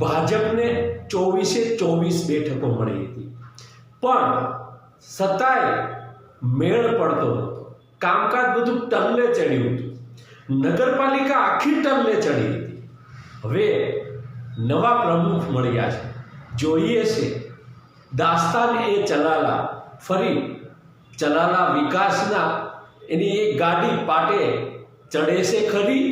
ભાજપને 24 બેઠકો મળી હતી, પણ છતાંય મેળ પડતો નહોતો। કામકાજ બધું ટલ્લે ચડ્યું હતું, નગરપાલિકા આખી ટલ્લે ચડી હતી। હવે નવા પ્રમુખ મળ્યા છે, જોઈએ છે દાસ્તાન એ ચલાલા ફરી ચલાલા વિકાસના એની એક ગાડી પાટે ચડે છે ખરી।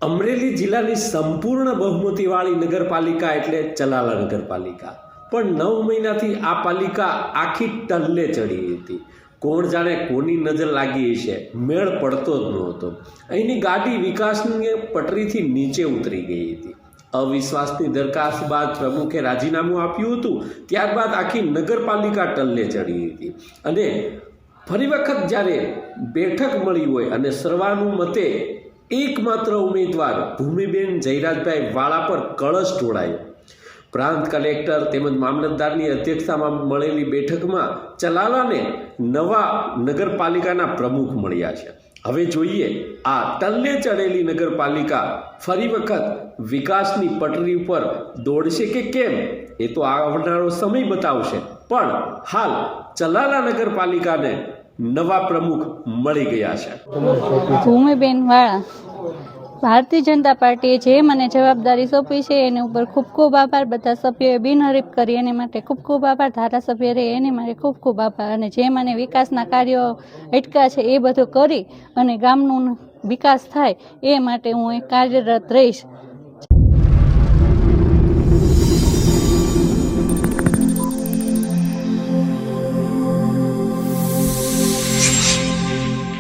અમરેલી જિલ્લાની સંપૂર્ણ બહુમતીવાળી નગરપાલિકા એટલે ચલાલા નગરપાલિકા, પણ 9 મહિનાથી આ પાલિકા આખી ટલ્લે ચડી હતી। કોણ જાણે કોની નજર લાગી છે, મેળ પડતો જ નહોતો। અહીંની ગાડી વિકાસની પટરીથી નીચે ઉતરી ગઈ હતી। અવિશ્વાસની દરખાસ્ત બાદ પ્રમુખે રાજીનામું આપ્યું હતું, ત્યારબાદ આખી નગરપાલિકા ટલ્લે ચડી હતી અને ફરી વખત જ્યારે બેઠક મળી હોય અને સર્વાનુમતે એકમાત્ર ઉમેદવાર ભૂમિબેન જયરાજભાઈ વાળા પર કળશ ઢોળાયો। પ્રાંત કલેક્ટર તેમજ મામલતદારની અધ્યક્ષતામાં મળેલી બેઠકમાં ચલાલાને નવા નગરપાલિકાના પ્રમુખ મળ્યા છે। હવે જોઈએ આ ટલ્લે ચડેલી નગરપાલિકા ફરી વખત વિકાસની પટરી ઉપર દોડશે કે કેમ, એ તો આવનારો સમય બતાવશે। પણ હાલ ચલાલા નગરપાલિકાને નવા પ્રમુખ મળી ગયા છે। ભૂમિબેન વાળા, ભારતીય જનતા પાર્ટીએ જે મને જવાબદારી સોંપી છે એની ઉપર ખૂબ ખૂબ આભાર। બધા સભ્યોએ બિનહરીફ કરી એની માટે ખૂબ ખૂબ આભાર। ધારાસભ્ય રહે એની માટે ખૂબ ખૂબ આભાર। અને જે મને વિકાસના કાર્યો અટક્યા છે એ બધું કરી અને ગામનું વિકાસ થાય એ માટે હું કાર્યરત રહીશ।